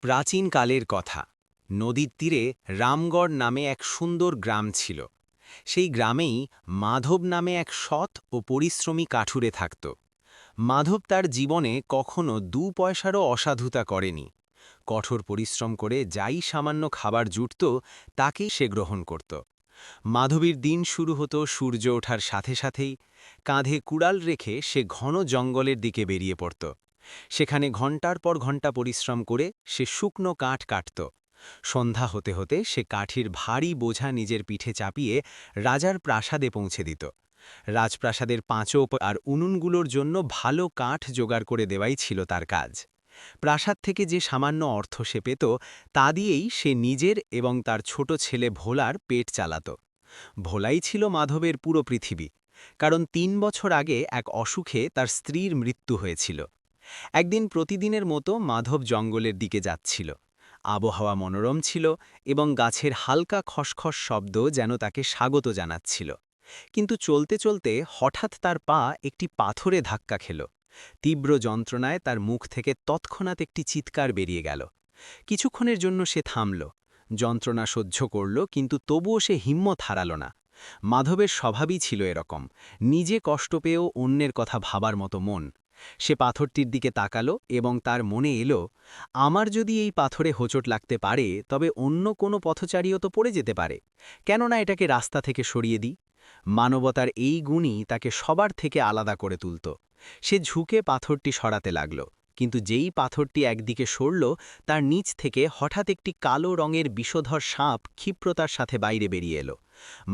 প্রাচীনকালের কথা। নদীর তীরে রামগড় নামে এক সুন্দর গ্রাম ছিল। সেই গ্রামেই মাধব নামে এক সৎ ও পরিশ্রমী কাঠুরে থাকত। মাধব তার জীবনে কখনো 2 পয়সারও অসাধুতা করেনি। কঠোর পরিশ্রম করে যাই সামান্য খাবার জুটত তাকেই সে গ্রহণ করত। মাধবীর দিন শুরু হতো সূর্য ওঠার সাথে সাথেই। কাঁধে কুড়াল রেখে সে ঘন জঙ্গলের দিকে বেরিয়ে পড়ত। সেখানে ঘণ্টার পর ঘণ্টা পরিশ্রম করে সে শুকনো কাঠ কাটত। সন্ধ্যা হতে হতে সে কাঠির ভারী বোঝা নিজের পিঠে চাপিয়ে রাজার প্রাসাদে পৌঁছে দিত। রাজপ্রাসাদের পাঁচোপ আর উনুনগুলোর জন্য ভালো কাঠ জোগাড় করে দেওয়াই ছিল তার কাজ। প্রাসাদ থেকে যে সামান্য অর্থ সে পেত তা দিয়েই সে নিজের এবং তার ছোট ছেলে ভোলার পেট চালাত। ভোলাই ছিল মাধবের পুরো পৃথিবী, কারণ 3 বছর আগে এক অসুখে তার স্ত্রীর মৃত্যু হয়েছিল। একদিন প্রতিদিনের মতো মাধব জঙ্গলের দিকে যাচ্ছিল। আবহাওয়া মনোরম ছিল এবং গাছের হালকা খসখস শব্দ যেন তাকে স্বাগত জানাচ্ছিল। কিন্তু চলতে চলতে হঠাৎ তার পা একটি পাথরে ধাক্কা খেল। তীব্র যন্ত্রণায় তার মুখ থেকে তৎক্ষণাৎ একটি চিৎকার বেরিয়ে গেল। কিছুক্ষণের জন্য সে থামল, যন্ত্রণা সহ্য করল, কিন্তু তবুও সে হিম্মত হারাল না। মাধবের স্বভাবই ছিল এরকম, নিজে কষ্ট পেয়েও অন্যের কথা ভাবার মতো মন। সে পাথরটির দিকে তাকালো এবং তার মনে এলো, আমার যদি এই পাথরে হোঁচট লাগতে পারে তবে অন্য কোনো পথচারীও তো পড়ে যেতে পারে। কেননা এটাকে রাস্তা থেকে সরিয়ে দিই। মানবতার এই গুণই তাকে সবার থেকে আলাদা করে তুলত। সে ঝুঁকে পাথরটি সরাতে লাগল, কিন্তু যেই পাথরটি একদিকে সরল তার নিচ থেকে হঠাৎ একটি কালো রঙের বিষধর সাপ ক্ষিপ্রতার সাথে বাইরে বেরিয়ে এলো।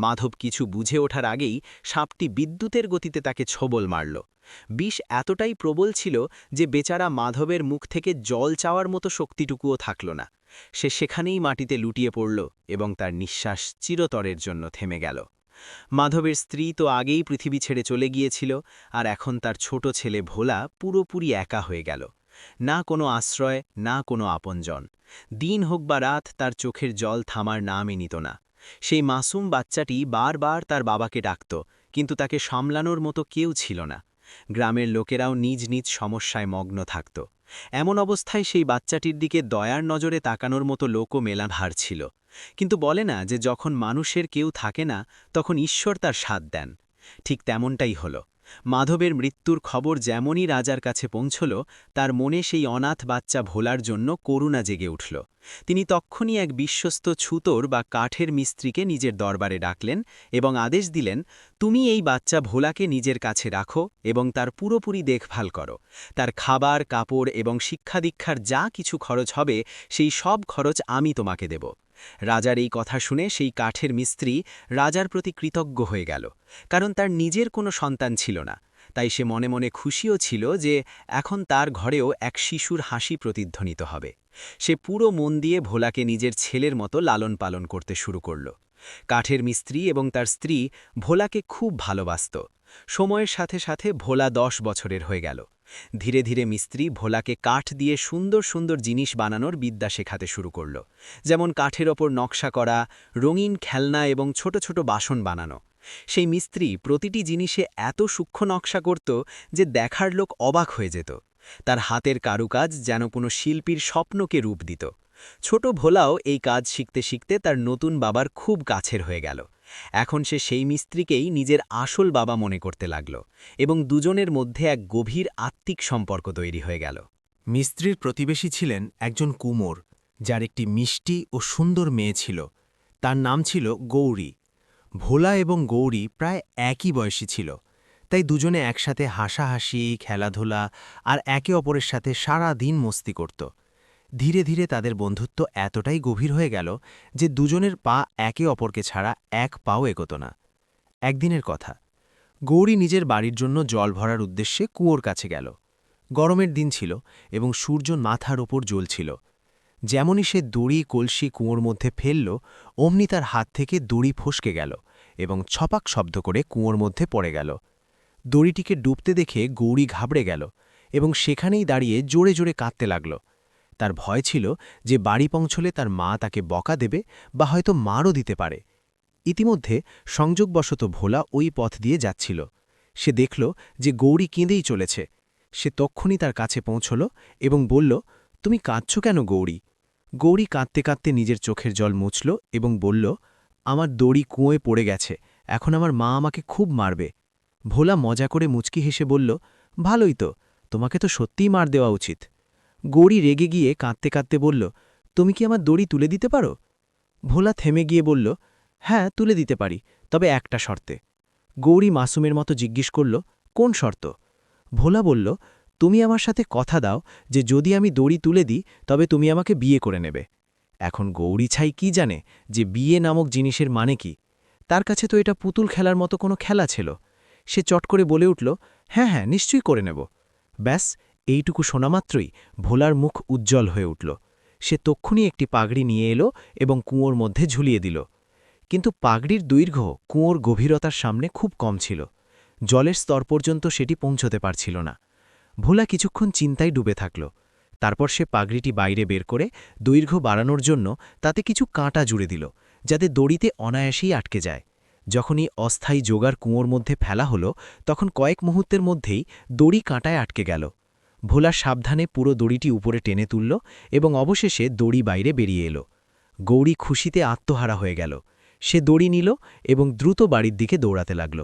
মাধব কিছু বুঝে ওঠার আগেই সাপটি বিদ্যুতের গতিতে তাকে ছোবল মারল। বিষ এতটাই প্রবল ছিল যে বেচারা মাধবের মুখ থেকে জল চাওয়ার মতো শক্তিটুকুও থাকল না। সে সেখানেই মাটিতে লুটিয়ে পড়ল এবং তার নিঃশ্বাস চিরতরের জন্য থেমে গেল। মাধবের স্ত্রী তো আগেই পৃথিবী ছেড়ে চলে গিয়েছিল, আর এখন তার ছোট ছেলে ভোলা পুরোপুরি একা হয়ে গেল। না কোনো আশ্রয়, না কোনো আপনজন। দিন হোক বা রাত তার চোখের জল থামার নামই নিত না। সেই মাসুম বাচ্চাটি বারবার তার বাবাকে ডাকত, কিন্তু তাকে সামলানোর মতো কেউ ছিল না। গ্রামের লোকেরাও নিজ নিজ সমস্যায় মগ্ন থাকত। এমন অবস্থায় সেই বাচ্চাটির দিকে দয়ার নজরে তাকানোর মতো লোকও মেলা ভার ছিল। কিন্তু বলে না যে যখন মানুষের কেউ থাকে না তখন ঈশ্বর তার সাথ দেন। ঠিক তেমনটাই হল। মাধবের মৃত্যুর খবর যেমনই রাজার কাছে পৌঁছল, তার মনে সেই অনাথ বাচ্চা ভোলার জন্য করুণা জেগে উঠল। তিনি তক্ষুনি এক বিশ্বস্ত ছুতোর বা কাঠের মিস্ত্রিকে নিজের দরবারে ডাকলেন এবং আদেশ দিলেন, তুমি এই বাচ্চা ভোলাকে নিজের কাছে রাখো এবং তার পুরোপুরি দেখভাল করো। তার খাবার, কাপড় এবং শিক্ষাদীক্ষার যা কিছু খরচ হবে সেই সব খরচ আমি তোমাকে দেব। রাজার এই কথা শুনে সেই কাঠের মিস্ত্রি রাজার প্রতি কৃতজ্ঞ হয়ে গেল, কারণ তার নিজের কোনো সন্তান ছিল না। তাই সে মনে মনে খুশিও ছিল যে এখন তার ঘরেও এক শিশুর হাসি প্রতিধ্বনিত হবে। সে পুরো মন দিয়ে ভোলাকে নিজের ছেলের মতো লালন পালন করতে শুরু করল। কাঠের মিস্ত্রি এবং তার স্ত্রী ভোলাকে খুব ভালোবাসত। সময়ের সাথে সাথে ভোলা 10 বছরের হয়ে গেল। ধীরে ধীরে মিস্ত্রি ভোলাকে কাঠ দিয়ে সুন্দর সুন্দর জিনিস বানানোর বিদ্যা শেখাতে শুরু করল, যেমন কাঠের ওপর নকশা করা, রঙিন খেলনা এবং ছোট ছোট বাসন বানানো। সেই মিস্ত্রি প্রতিটি জিনিসে এত সূক্ষ্ম নকশা করত যে দেখার লোক অবাক হয়ে যেত। তার হাতের কারুকাজ যেন কোনো শিল্পীর স্বপ্নকে রূপ দিত। ছোট ভোলাও এই কাজ শিখতে শিখতে তার নতুন বাবার খুব কাছের হয়ে গেল। এখন সে সেই মিস্ত্রিকেই নিজের আসল বাবা মনে করতে লাগল এবং দুজনের মধ্যে এক গভীর আত্মিক সম্পর্ক তৈরি হয়ে গেল। মিস্ত্রির প্রতিবেশী ছিলেন একজন কুমোর, যার একটি মিষ্টি ও সুন্দর মেয়ে ছিল। তার নাম ছিল গৌরী। ভোলা এবং গৌরী প্রায় একই বয়সী ছিল, তাই দুজনে একসাথে হাসাহাসি, খেলাধুলা আর একে অপরের সাথে সারা দিন মস্তি করত। ধীরে ধীরে তাদের বন্ধুত্ব এতটাই গভীর হয়ে গেল যে দুজনের পা একে অপরকে ছাড়া এক পাও এগোত না। একদিনের কথা, গৌরী নিজের বাড়ির জন্য জল ভরার উদ্দেশ্যে কুয়োর কাছে গেল। গরমের দিন ছিল এবং সূর্য মাথার ওপর জ্বলছিল। যেমনই সে দড়ি কলসি কুয়োর মধ্যে ফেলল, অমনি তার হাত থেকে দড়ি ফসকে গেল এবং ছপাক শব্দ করে কুয়োর মধ্যে পড়ে গেল। দড়িটিকে ডুবতে দেখে গৌরী ঘাবড়ে গেল এবং সেখানেই দাঁড়িয়ে জোরে জোরে কাঁদতে লাগল। তার ভয় ছিল যে বাড়ি পৌঁছলে তার মা তাকে বকা দেবে বা হয়তো মারও দিতে পারে। ইতিমধ্যে সংযোগবশত ভোলা ওই পথ দিয়ে যাচ্ছিল। সে দেখল যে গৌরী কেঁদেই চলেছে। সে তক্ষুনি তার কাছে পৌঁছল এবং বলল, তুমি কাঁদছ কেন গৌরী? গৌরী কাঁদতে কাঁদতে নিজের চোখের জল মুছল এবং বলল, আমার দড়ি কুঁয়োয় পড়ে গেছে, এখন আমার মা আমাকে খুব মারবে। ভোলা মজা করে মুচকি হেসে বলল, ভালোই তো, তোমাকে তো সত্যিই মার দেওয়া উচিত। গৌরী রেগে গিয়ে কাঁদতে কাঁদতে বলল, তুমি কি আমার দড়ি তুলে দিতে পারো? ভোলা থেমে গিয়ে বলল, হ্যাঁ, তুলে দিতে পারি, তবে একটা শর্তে। গৌরী মাসুমের মতো জিজ্ঞেস করল, কোন শর্ত? ভোলা বলল, তুমি আমার সাথে কথা দাও যে যদি আমি দড়ি তুলে দিই তবে তুমি আমাকে বিয়ে করে নেবে। এখন গৌরী ছাই কি জানে যে বিয়ে নামক জিনিসের মানে কি? তার কাছে তো এটা পুতুল খেলার মতো কোনো খেলা ছিল। সে চট করে বলে উঠল, হ্যাঁ হ্যাঁ, নিশ্চয়ই করে নেব। ব্যাস, এইটুকু শোনামাত্রই ভোলার মুখ উজ্জ্বল হয়ে উঠল। সে তক্ষুনি একটি পাগড়ি নিয়ে এলো এবং কুঁয়োর মধ্যে ঝুলিয়ে দিল। কিন্তু পাগড়ির দৈর্ঘ্য কুঁয়োর গভীরতার সামনে খুব কম ছিল। জলের স্তর পর্যন্ত সেটি পৌঁছতে পারছিল না। ভোলা কিছুক্ষণ চিন্তায় ডুবে থাকল। তারপর সে পাগড়িটি বাইরে বের করে দৈর্ঘ্য বাড়ানোর জন্য তাতে কিছু কাঁটা জুড়ে দিল, যাতে দড়িতে অনায়াসেই আটকে যায়। যখনই অস্থায়ী জোগাড় কুঁয়োর মধ্যে ফেলা হলো, তখন কয়েক মুহূর্তের মধ্যেই দড়ি কাঁটায় আটকে গেল। ভোলা সাবধানে পুরো দড়িটি উপরে টেনে তুলল এবং অবশেষে দড়ি বাইরে বেরিয়ে এলো। গৌরী খুশিতে আত্মহারা হয়ে গেল। সে দড়ি নিল এবং দ্রুত বাড়ির দিকে দৌড়াতে লাগল।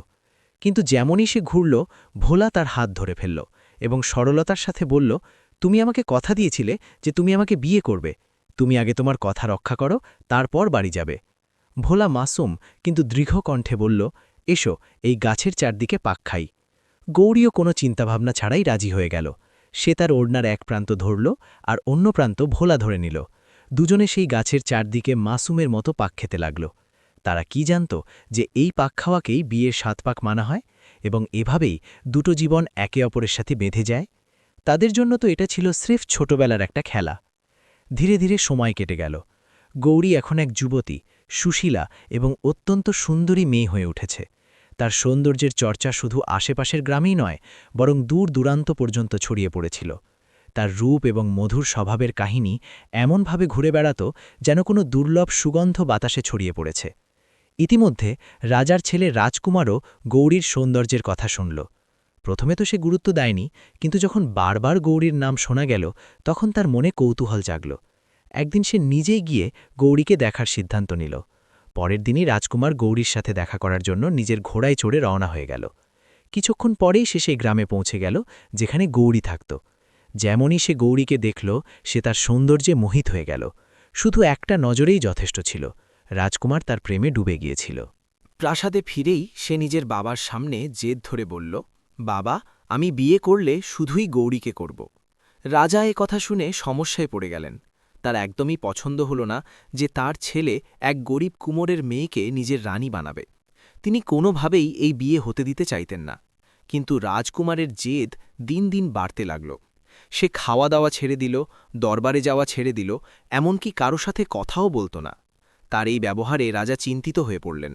কিন্তু যেমনই সে ঘুরল, ভোলা তার হাত ধরে ফেলল এবং সরলতার সাথে বলল, তুমি আমাকে কথা দিয়েছিলে যে তুমি আমাকে বিয়ে করবে। তুমি আগে তোমার কথা রক্ষা করো, তারপর বাড়ি যাবে। ভোলা মাসুম কিন্তু দৃঢ় কণ্ঠে বলল, এসো, এই গাছের চারদিকে পাক খাই। গৌরীও কোনো চিন্তাভাবনা ছাড়াই রাজি হয়ে গেল। সে তার ওড়নার এক প্রান্ত ধরল আর অন্য প্রান্ত ভোলা ধরে নিল। দুজনে সেই গাছের চারদিকে মাসুমের মতো পাক খেতে লাগল। তারা কি জানত যে এই পাক খাওয়াকেই বিয়ের ৭ পাক মানা হয় এবং এভাবেই দুটো জীবন একে অপরের সাথে বেঁধে যায়। তাদের জন্য তো এটা ছিল স্রেফ ছোটবেলার একটা খেলা। ধীরে ধীরে সময় কেটে গেল। গৌরী এখন এক যুবতী, সুশীলা এবং অত্যন্ত সুন্দরী মেয়ে হয়ে উঠেছে। তার সৌন্দর্যের চর্চা শুধু আশেপাশের গ্রামেই নয়, বরং দূর দূরান্ত পর্যন্ত ছড়িয়ে পড়েছিল। তার রূপ এবং মধুর স্বভাবের কাহিনী এমনভাবে ঘুরে বেড়াত যেন কোনো দুর্লভ সুগন্ধ বাতাসে ছড়িয়ে পড়েছে। ইতিমধ্যে রাজার ছেলে রাজকুমারও গৌরীর সৌন্দর্যের কথা শুনল। প্রথমে তো সে গুরুত্ব দেয়নি, কিন্তু যখন বারবার গৌরীর নাম শোনা গেল, তখন তার মনে কৌতূহল জাগল। একদিন সে নিজেই গিয়ে গৌরীকে দেখার সিদ্ধান্ত নিল। পরের দিনই রাজকুমার গৌরীর সাথে দেখা করার জন্য নিজের ঘোড়ায় চড়ে রওনা হয়ে গেল। কিছুক্ষণ পরেই সে সেই গ্রামে পৌঁছে গেল যেখানে গৌরী থাকত। যেমনই সে গৌরীকে দেখল, সে তার সৌন্দর্যে মোহিত হয়ে গেল। শুধু একটা নজরেই যথেষ্ট ছিল। রাজকুমার তার প্রেমে ডুবে গিয়েছিল। প্রাসাদে ফিরেই সে নিজের বাবার সামনে জেদ ধরে বলল, বাবা, আমি বিয়ে করলে শুধুই গৌরীকে করব। রাজা এ কথা শুনে সমস্যায় পড়ে গেলেন। তার একদমই পছন্দ হল না যে তার ছেলে এক গরিব কুমোরের মেয়েকে নিজের রানী বানাবে। তিনি কোনোভাবেই এই বিয়ে হতে দিতে চাইতেন না। কিন্তু রাজকুমারের জেদ দিন দিন বাড়তে লাগল। সে খাওয়া দাওয়া ছেড়ে দিল, দরবারে যাওয়া ছেড়ে দিল, এমনকি কারো সাথে কথাও বলত না। তার এই ব্যবহারে রাজা চিন্তিত হয়ে পড়লেন।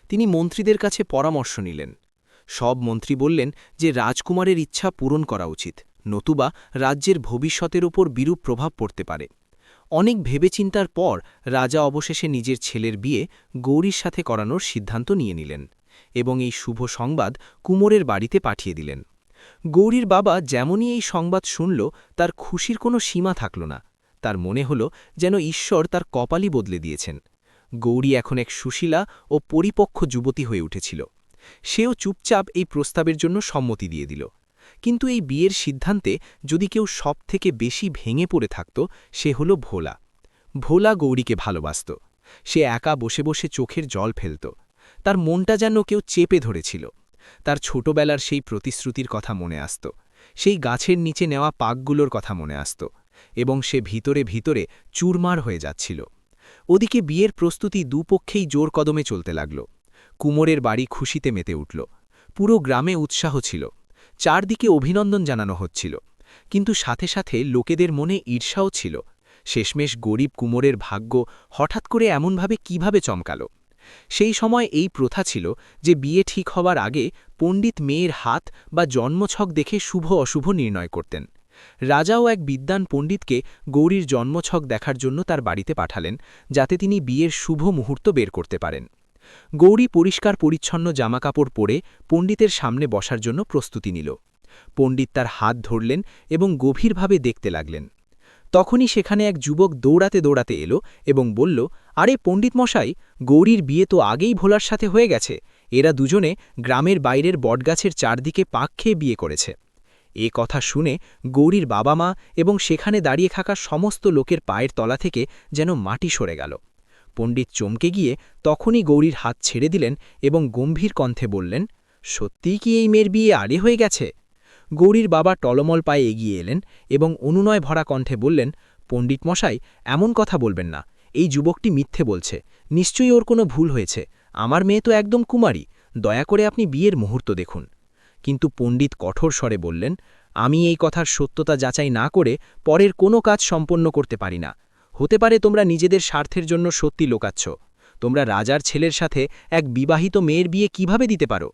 তিনি মন্ত্রীদের কাছে পরামর্শ নিলেন। সব মন্ত্রী বললেন যে রাজকুমারের ইচ্ছা পূরণ করা উচিত, নতুবা রাজ্যের ভবিষ্যতের উপর বিরূপ প্রভাব পড়তে পারে। অনেক ভেবেচিন্তার পর রাজা অবশেষে নিজের ছেলের বিয়ে গৌরীর সাথে করানোর সিদ্ধান্ত নিয়ে নিলেন এবং এই শুভ সংবাদ কুমোরের বাড়িতে পাঠিয়ে দিলেন। গৌরীর বাবা যেমনই এই সংবাদ শুনল, তার খুশির কোনো সীমা থাকল না। তার মনে হল যেন ঈশ্বর তার কপালই বদলে দিয়েছেন। গৌরী এখন এক সুশীলা ও পরিপক্ক যুবতী হয়ে উঠেছিল। সেও চুপচাপ এই প্রস্তাবের জন্য সম্মতি দিয়ে দিল। কিন্তু এই বিয়ের সিদ্ধান্তে যদি কেউ সবথেকে বেশি ভেঙে পড়ে থাকত, সে হল ভোলা। ভোলা গৌরীকে ভালোবাসত। সে একা বসে বসে চোখের জল ফেলত। তার মনটা যেন কেউ চেপে ধরেছিল। তার ছোটবেলার সেই প্রতিশ্রুতির কথা মনে আসত, সেই গাছের নিচে নেওয়া পাকগুলোর কথা মনে আসত, এবং সে ভিতরে ভিতরে চুরমার হয়ে যাচ্ছিল। ওদিকে বিয়ের প্রস্তুতি দুপক্ষেই জোর কদমে চলতে লাগল। কুমোরের বাড়ি খুশিতে মেতে উঠল। পুরো গ্রামে উৎসাহ ছিল। চারদিকে অভিনন্দন জানানো হচ্ছিল। কিন্তু সাথে সাথে লোকেদের মনে ঈর্ষাও ছিল। শেষমেশ গরিব কুমোরের ভাগ্য হঠাৎ করে এমনভাবে কিভাবে চমকাল। সেই সময় এই প্রথা ছিল যে বিয়ে ঠিক হবার আগে পণ্ডিত মেয়ের হাত বা জন্মছক দেখে শুভ অশুভ নির্ণয় করতেন। রাজাও এক বিদ্বান পণ্ডিতকে গৌরীর জন্মছক দেখার জন্য তার বাড়িতে পাঠালেন, যাতে তিনি বিয়ের শুভ মুহূর্ত বের করতে পারেন। গৌরী পরিষ্কার পরিচ্ছন্ন জামাকাপড় পরে পণ্ডিতের সামনে বসার জন্য প্রস্তুতি নিল। পণ্ডিত তার হাত ধরলেন এবং গভীরভাবে দেখতে লাগলেন। তখনই সেখানে এক যুবক দৌড়াতে দৌড়াতে এলো এবং বলল, আরে পণ্ডিত মশাই, গৌরীর বিয়ে তো আগেই ভোলার সাথে হয়ে গেছে। এরা দুজনে গ্রামের বাইরের বটগাছের চারদিকে পাক খেয়ে বিয়ে করেছে। এ কথা শুনে গৌরীর বাবা মা এবং সেখানে দাঁড়িয়ে থাকা সমস্ত লোকের পায়ের তলা থেকে যেন মাটি সরে গেল। পণ্ডিত চমকে গিয়ে তখনই গৌরীর হাত ছেড়ে দিলেন এবং গম্ভীর কণ্ঠে বললেন, সত্যিই কি এই মেয়ের বিয়ে আগে হয়ে গেছে? গৌরীর বাবা টলমল পায়ে এগিয়ে এলেন এবং অনুনয় ভরা কণ্ঠে বললেন, পণ্ডিত মশাই, এমন কথা বলবেন না। এই যুবকটি মিথ্যে বলছে, নিশ্চয়ই ওর কোনো ভুল হয়েছে। আমার মেয়ে তো একদম কুমারী, দয়া করে আপনি বিয়ের মুহূর্ত দেখুন। কিন্তু পণ্ডিত কঠোর স্বরে বললেন, আমি এই কথার সত্যতা যাচাই না করে পরের কোনো কাজ সম্পন্ন করতে পারি না। হতে পারে তোমরা নিজেদের স্বার্থের জন্য সত্যি লোকাচ্ছ। তোমরা রাজার ছেলের সাথে এক বিবাহিত মেয়ের বিয়ে কিভাবে দিতে পারো?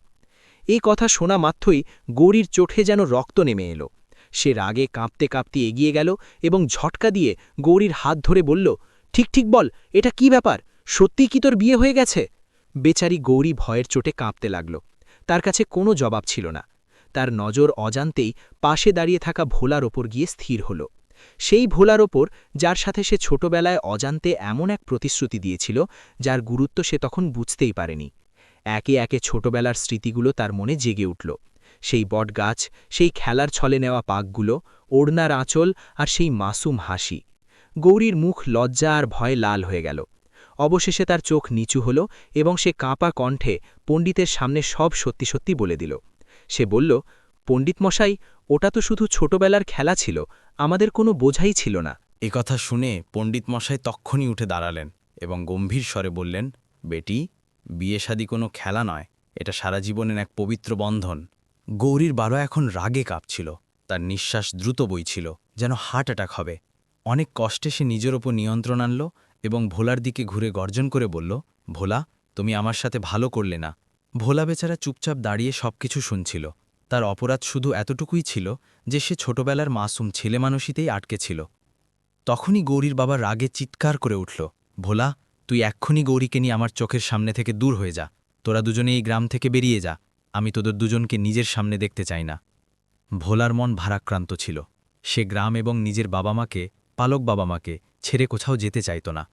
এই কথা শোনা মাত্রই গৌরীর চোখে যেন রক্ত নেমে এলো। সে রাগে কাঁপতে কাঁপতে এগিয়ে গেল এবং ঝটকা দিয়ে গৌরীর হাত ধরে বলল, ঠিক ঠিক বল, এটা কি ব্যাপার? সত্যিই কি তোর বিয়ে হয়ে গেছে? বেচারি গৌরী ভয়ের চোটে কাঁপতে লাগল। তার কাছে কোনো জবাব ছিল না। তার নজর অজান্তেই পাশে দাঁড়িয়ে থাকা ভোলার ওপর গিয়ে স্থির হল। সেই ভোলার ওপর, যার সাথে সে ছোটবেলায় অজান্তে এমন এক প্রতিশ্রুতি দিয়েছিল যার গুরুত্ব সে তখন বুঝতেই পারেনি। একে একে ছোটবেলার স্মৃতিগুলো তার মনে জেগে উঠল। সেই বটগাছ, সেই খেলার ছলে নেওয়া পাকগুলো, ওড়নার আঁচল আর সেই মাসুম হাসি। গৌরীর মুখ লজ্জা আর ভয়ে লাল হয়ে গেল। অবশেষে তার চোখ নিচু হল এবং সে কাঁপা কণ্ঠে পণ্ডিতের সামনে সব সত্যি সত্যি বলে দিল। সে বলল, পণ্ডিত মশাই, ওটা তো শুধু ছোটবেলার খেলা ছিল, আমাদের কোনো বোঝাই ছিল না। কথা শুনে পণ্ডিত মশাই তক্ষুনি উঠে দাঁড়ালেন এবং গম্ভীর স্বরে বললেন, বেটি, বিয়ে শাদী কোনো খেলা নয়, এটা সারা জীবনের এক পবিত্র বন্ধন। গৌরীর বাবা এখন রাগে কাঁপছিল, তার নিঃশ্বাস দ্রুত বইছিল, যেন হার্ট অ্যাটাক হবে। অনেক কষ্টে সে নিজের ওপর নিয়ন্ত্রণ আনল এবং ভোলার দিকে ঘুরে গর্জন করে বলল, ভোলা, তুমি আমার সাথে ভালো করলে না। ভোলা বেচারা চুপচাপ দাঁড়িয়ে সবকিছু শুনছিল। তার অপরাধ শুধু এতটুকুই ছিল যে সে ছোটবেলার মাসুম ছেলেমানুষিতেই আটকে ছিল। তখনই গৌরীর বাবা রাগে চিৎকার করে উঠল, ভোলা, তুই এক্ষুনি গৌরীকে নিয়ে আমার চোখের সামনে থেকে দূর হয়ে যা। তোরা দুজনে এই গ্রাম থেকে বেরিয়ে যা। আমি তোদের দুজনকে নিজের সামনে দেখতে চাই না। ভোলার মন ভারাক্রান্ত ছিল। সে গ্রাম এবং নিজের বাবা মাকে, পালক বাবা মাকে ছেড়ে কোথাও যেতে চাইত না।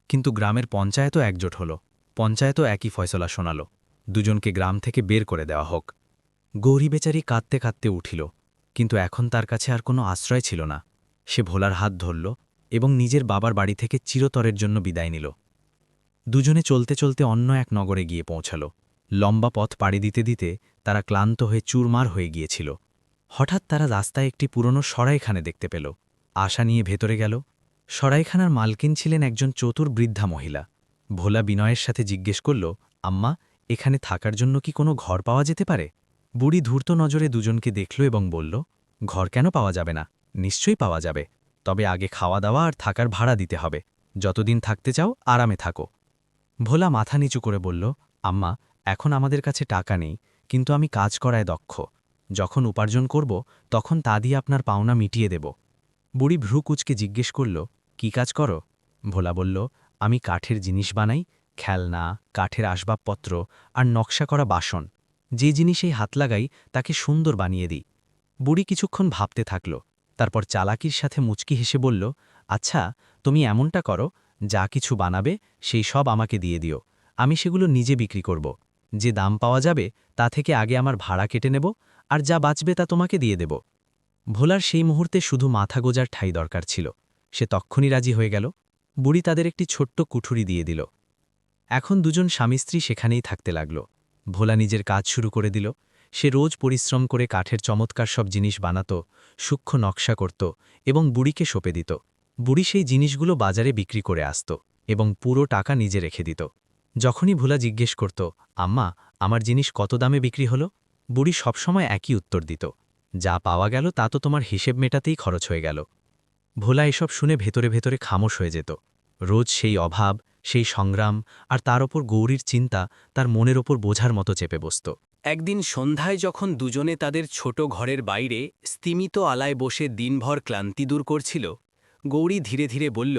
কিন্তু গ্রামের পঞ্চায়েতও একজোট হল। পঞ্চায়েতও একই ফয়সলা শোনাল, দুজনকে গ্রাম থেকে বের করে দেওয়া হোক। গৌরী বেচারি কাঁদতে কাঁদতে উঠিল, কিন্তু এখন তার কাছে আর কোনো আশ্রয় ছিল না। সে ভোলার হাত ধরল এবং নিজের বাবার বাড়ি থেকে চিরতরের জন্য বিদায় নিল। দুজনে চলতে চলতে অন্য এক নগরে গিয়ে পৌঁছাল। লম্বা পথ পাড়ি দিতে দিতে তারা ক্লান্ত হয়ে চুরমার হয়ে গিয়েছিল। হঠাৎ তারা রাস্তায় একটি পুরনো সরাইখানে দেখতে পেল। আশা নিয়ে ভেতরে গেল। সরাইখানার মালকিন ছিলেন একজন চতুর বৃদ্ধা মহিলা। ভোলা বিনয়ের সাথে জিজ্ঞেস করল, আম্মা, এখানে থাকার জন্য কি কোনো ঘর পাওয়া যেতে পারে? বুড়ি ধূর্ত নজরে দুজনকে দেখল এবং বলল, ঘর কেন পাওয়া যাবে না? নিশ্চয়ই পাওয়া যাবে, তবে আগে খাওয়া দাওয়া আর থাকার ভাড়া দিতে হবে। যতদিন থাকতে চাও আরামে থাকো। ভোলা মাথা নিচু করে বলল, আম্মা, এখন আমাদের কাছে টাকা নেই, কিন্তু আমি কাজ করায় দক্ষ। যখন উপার্জন করব তখন তা দিয়ে আপনার পাওনা মিটিয়ে দেব। বুড়ি ভ্রু কুচকে জিজ্ঞেস করল, কি কাজ করো? ভোলা বলল, আমি কাঠের জিনিস বানাই, খেলনা, কাঠের আসবাবপত্র আর নকশা করা বাসন। যে জিনিসেই হাত লাগাই তাকে সুন্দর বানিয়ে দিই। বুড়ি কিছুক্ষণ ভাবতে থাকল, তারপর চালাকির সাথে মুচকি হেসে বলল, আচ্ছা, তুমি এমনটা করো, যা কিছু বানাবে সেই সব আমাকে দিয়ে দিও। আমি সেগুলো নিজে বিক্রি করব। যে দাম পাওয়া যাবে তা থেকে আগে আমার ভাড়া কেটে নেব, আর যা বাঁচবে তা তোমাকে দিয়ে দেব। ভোলার সেই মুহূর্তে শুধু মাথা গোজার ঠাঁই দরকার ছিল। সে তক্ষুনি রাজি হয়ে গেল। বুড়ি তাদের একটি ছোট্ট কুঠুরি দিয়ে দিল। এখন দুজন স্বামী স্ত্রী সেখানেই থাকতে লাগল। ভোলা নিজের কাজ শুরু করে দিল। সে রোজ পরিশ্রম করে কাঠের চমৎকার সব জিনিস বানাত, সূক্ষ্ম নকশা করত এবং বুড়িকে সঁপে দিত। বুড়ি সেই জিনিসগুলো বাজারে বিক্রি করে আসত এবং পুরো টাকা নিজে রেখে দিত। যখনই ভোলা জিজ্ঞেস করত, আম্মা, আমার জিনিস কত দামে বিক্রি হলো, বুড়ি সবসময় একই উত্তর দিত, যা পাওয়া গেল তা তো তোমার হিসেব মেটাতেই খরচ হয়ে গেল। ভোলা এসব শুনে ভেতরে ভেতরে খামোশ হয়ে যেত। রোজ সেই অভাব, সেই সংগ্রাম আর তার ওপর গৌরীর চিন্তা তার মনের ওপর বোঝার মতো চেপে বসত। একদিন সন্ধ্যায় যখন দুজনে তাদের ছোট ঘরের বাইরে স্তিমিত আলায় বসে দিনভর ক্লান্তি দূর করছিল, গৌরী ধীরে ধীরে বলল,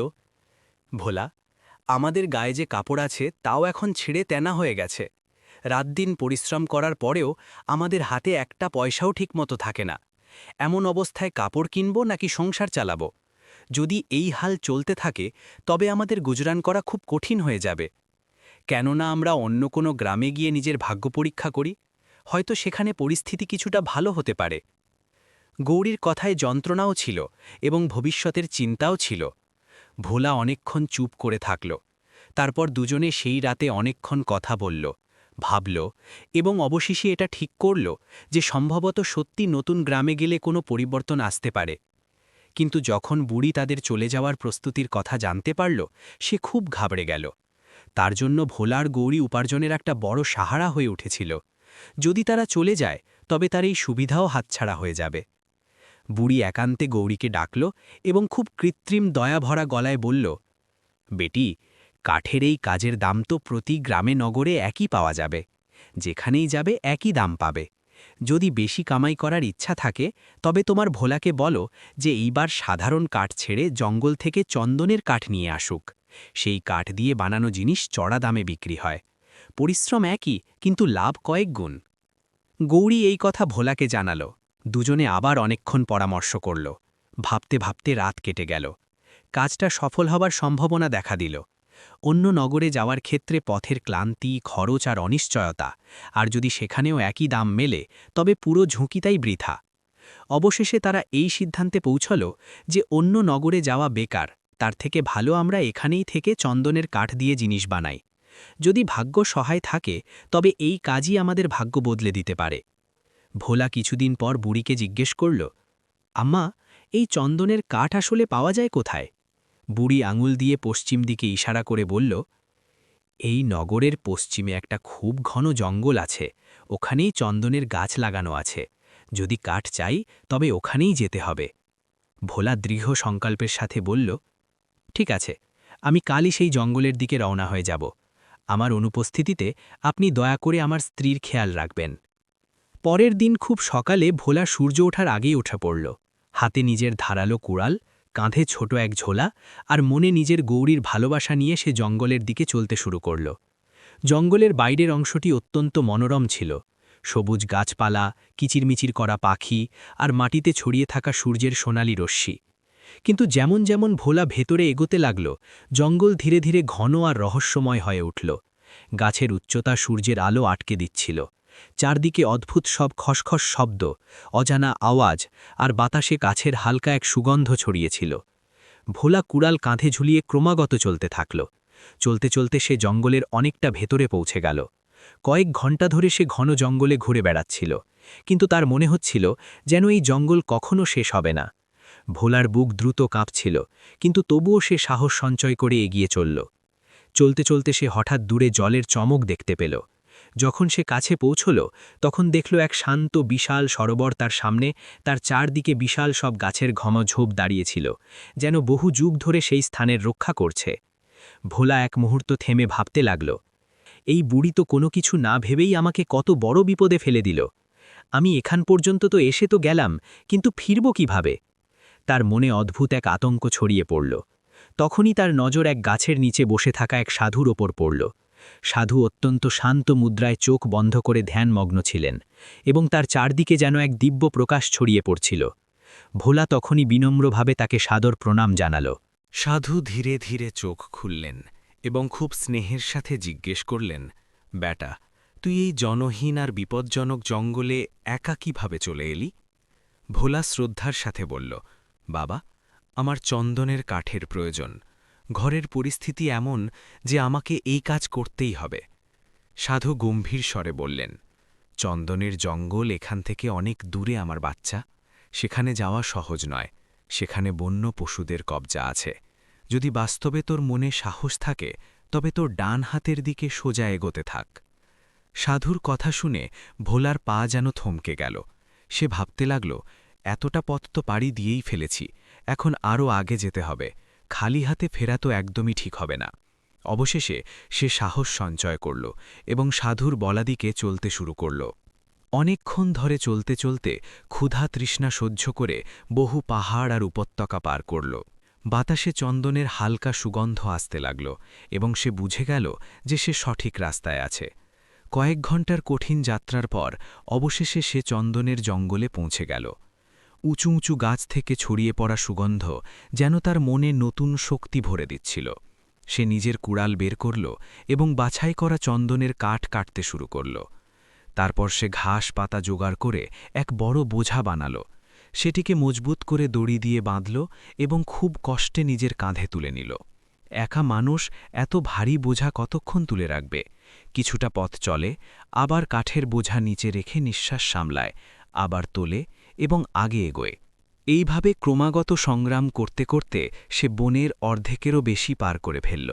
ভোলা, আমাদের গায়ে যে কাপড় আছে তাও এখন ছিঁড়ে তেনা হয়ে গেছে। রাত দিন পরিশ্রম করার পরেও আমাদের হাতে একটা পয়সাও ঠিকমতো থাকে না। এমন অবস্থায় কাপড় কিনব নাকি সংসার চালাব? যদি এই হাল চলতে থাকে তবে আমাদের গুজরান করা খুব কঠিন হয়ে যাবে। কেননা আমরা অন্য কোনো গ্রামে গিয়ে নিজের ভাগ্য পরীক্ষা করি, হয়তো সেখানে পরিস্থিতি কিছুটা ভালো হতে পারে। গৌরীর কথায় যন্ত্রণাও ছিল এবং ভবিষ্যতের চিন্তাও ছিল। ভোলা অনেকক্ষণ চুপ করে থাকল। তারপর দুজনে সেই রাতে অনেকক্ষণ কথা বলল, ভাবল এবং অবশেষে এটা ঠিক করল যে সম্ভবত সত্যি নতুন গ্রামে গেলে কোনো পরিবর্তন আসতে পারে। কিন্তু যখন বুড়ি তাদের চলে যাওয়ার প্রস্তুতির কথা জানতে পারল, সে খুব ঘাবড়ে গেল। তার জন্য ভোলার গৌরী উপার্জনের একটা বড় সাহারা হয়ে উঠেছিল। যদি তারা চলে যায় তবে তার এই সুবিধাও হাতছাড়া হয়ে যাবে। বুড়ি একান্তে গৌরীকে ডাকল এবং খুব কৃত্রিম দয়াভরা গলায় বলল, বেটি, কাঠের এই কাজের দাম তো প্রতি গ্রামে নগরে একই পাওয়া যাবে। যেখানেই যাবে একই দাম পাবে। যদি বেশি কামাই করার ইচ্ছা থাকে তবে তোমার ভোলাকে বলো যে এইবার সাধারণ কাঠ ছেড়ে জঙ্গল থেকে চন্দনের কাঠ নিয়ে আসুক। সেই কাঠ দিয়ে বানানো জিনিস চড়া দামে বিক্রি হয়। পরিশ্রম একই, কিন্তু লাভ কয়েক গুণ। গৌরী এই কথা ভোলাকে জানাল। দুজনে আবার অনেকক্ষণ পরামর্শ করল। ভাবতে ভাবতে রাত কেটে গেল। কাজটা সফল হবার সম্ভাবনা দেখা দিল। অন্য নগরে যাওয়ার ক্ষেত্রে পথের ক্লান্তি, খরচ আর অনিশ্চয়তা, আর যদি সেখানেও একই দাম মেলে তবে পুরো ঝুঁকিটাই বৃথা। অবশেষে তারা এই সিদ্ধান্তে পৌঁছল যে অন্য নগরে যাওয়া বেকার, তার থেকে ভালো আমরা এখানেই থেকে চন্দনের কাঠ দিয়ে জিনিস বানাই। যদি ভাগ্য সহায় থাকে তবে এই কাজই আমাদের ভাগ্য বদলে দিতে পারে। ভোলা কিছুদিন পর বুড়িকে জিজ্ঞেস করল, আম্মা, এই চন্দনের কাঠ আসলে পাওয়া যায় কোথায়? বুড়ি আঙুল দিয়ে পশ্চিম দিকে ইশারা করে বলল, এই নগরের পশ্চিমে একটা খুব ঘন জঙ্গল আছে, ওখানেই চন্দনের গাছ লাগানো আছে। যদি কাঠ চাই তবে ওখানেই যেতে হবে। ভোলা দৃঢ় সংকল্পের সাথে বলল, ঠিক আছে, আমি কালই সেই জঙ্গলের দিকে রওনা হয়ে যাব। আমার অনুপস্থিতিতে আপনি দয়া করে আমার স্ত্রীর খেয়াল রাখবেন। পরের দিন খুব সকালে ভোলা সূর্য ওঠার আগেই উঠে পড়ল। হাতে নিজের ধারালো কুড়াল, কাঁধে ছোট এক ঝোলা, আর মনে নিজের গৌরীর ভালোবাসা নিয়ে সে জঙ্গলের দিকে চলতে শুরু করল। জঙ্গলের বাইরের অংশটি অত্যন্ত মনোরম ছিল। সবুজ গাছপালা, কিচিরমিচির করা পাখি, আর মাটিতে ছড়িয়ে থাকা সূর্যের সোনালি রশ্মি। কিন্তু যেমন যেমন ভোলা ভেতরে এগোতে লাগল, জঙ্গল ধীরে ধীরে ঘন আর রহস্যময় হয়ে উঠল। গাছের উচ্চতা সূর্যের আলো আটকে দিচ্ছিল। চারদিকে অদ্ভুত সব খসখস শব্দ, অজানা আওয়াজ, আর বাতাসে গাছের হালকা এক সুগন্ধ ছড়িয়েছিল। ভোলা কুড়াল কাঁধে ঝুলিয়ে ক্রমাগত চলতে থাকল। চলতে চলতে সে জঙ্গলের অনেকটা ভেতরে পৌঁছে গেল। কয়েক ঘণ্টা ধরে সে ঘন জঙ্গলে ঘুরে বেড়াচ্ছিল, কিন্তু তার মনে হচ্ছিল যেন এই জঙ্গল কখনো শেষ হবে না। ভোলার বুক দ্রুত কাঁপছিল, কিন্তু তবুও সে সাহস সঞ্চয় করে এগিয়ে চলল। চলতে চলতে সে হঠাৎ দূরে জলের চমক দেখতে পেল। যখন সে কাছে পৌঁছল তখন দেখল এক শান্ত বিশাল সরোবর তার সামনে, তার চারদিকে বিশাল সব গাছের ঘন ঝোপ দাঁড়িয়েছিল, যেন বহু যুগ ধরে সেই স্থানের রক্ষা করছে। ভোলা এক মুহূর্ত থেমে ভাবতে লাগল, এই বুড়ি তো কোনো কিছু না ভেবেই আমাকে কত বড় বিপদে ফেলে দিল। আমি এখান পর্যন্ত তো এসে তো গেলাম, কিন্তু ফিরব কিভাবে? তার মনে অদ্ভুত এক আতঙ্ক ছড়িয়ে পড়ল। তখনই তার নজর এক গাছের নিচে বসে থাকা এক সাধুর ওপর পড়ল। সাধু অত্যন্ত শান্ত মুদ্রায় চোখ বন্ধ করে ধ্যানমগ্ন ছিলেন, এবং তার চারদিকে যেন এক দিব্য প্রকাশ ছড়িয়ে পড়ছিল। ভোলা তখনই বিনম্রভাবে তাকে সাদর প্রণাম জানাল। সাধু ধীরে ধীরে চোখ খুললেন এবং খুব স্নেহের সাথে জিজ্ঞেস করলেন, বেটা, তুই এই জনহীন আর বিপজ্জনক জঙ্গলে একা কিভাবে চলে এলি? ভোলা শ্রদ্ধার সাথে বলল, বাবা, আমার চন্দনের কাঠের প্রয়োজন। ঘরের পরিস্থিতি এমন যে আমাকে এই কাজ করতেই হবে। সাধু গম্ভীর স্বরে বললেন, চন্দনের জঙ্গল এখান থেকে অনেক দূরে আমার বাচ্চা। সেখানে যাওয়া সহজ নয়, সেখানে বন্য পশুদের কবজা আছে। যদি বাস্তবে তোর মনে সাহস থাকে তবে তোর ডান হাতের দিকে সোজা এগোতে থাক। সাধুর কথা শুনে ভোলার পা যেন থমকে গেল। সে ভাবতে লাগল, এতটা পথ তো পাড়ি দিয়েই ফেলেছি, এখন আরও আগে যেতে হবে। খালি হাতে ফেরা তো একদমই ঠিক হবে না। অবশেষে সে সাহস সঞ্চয় করল এবং সাধুর বলা দিকে চলতে শুরু করল। অনেকক্ষণ ধরে চলতে চলতে ক্ষুধা তৃষ্ণা সহ্য করে বহু পাহাড় আর উপত্যকা পার করল। বাতাসে চন্দনের হালকা সুগন্ধ আসতে লাগল এবং সে বুঝে গেল যে সে সঠিক রাস্তায় আছে। কয়েক ঘণ্টার কঠিন যাত্রার পর অবশেষে সে চন্দনের জঙ্গলে পৌঁছে গেল। উঁচু উঁচু গাছ থেকে ছড়িয়ে পড়া সুগন্ধ যেন তার মনে নতুন শক্তি ভরে দিচ্ছিল। সে নিজের কুড়াল বের করল এবং বাছাই করা চন্দনের কাঠ কাটতে শুরু করল। তারপর সে ঘাস পাতা জোগাড় করে এক বড় বোঝা বানাল। সেটিকে মজবুত করে দড়ি দিয়ে বাঁধল এবং খুব কষ্টে নিজের কাঁধে তুলে নিল। একা মানুষ এত ভারী বোঝা কতক্ষণ তুলে রাখবে? কিছুটা পথ চলে, আবার কাঠের বোঝা নিচে রেখে নিঃশ্বাস সামলায়, আবার তোলে এবং আগে এগোয়। এইভাবে ক্রমাগত সংগ্রাম করতে করতে সে বনের অর্ধেকেরও বেশি পার করে ফেলল।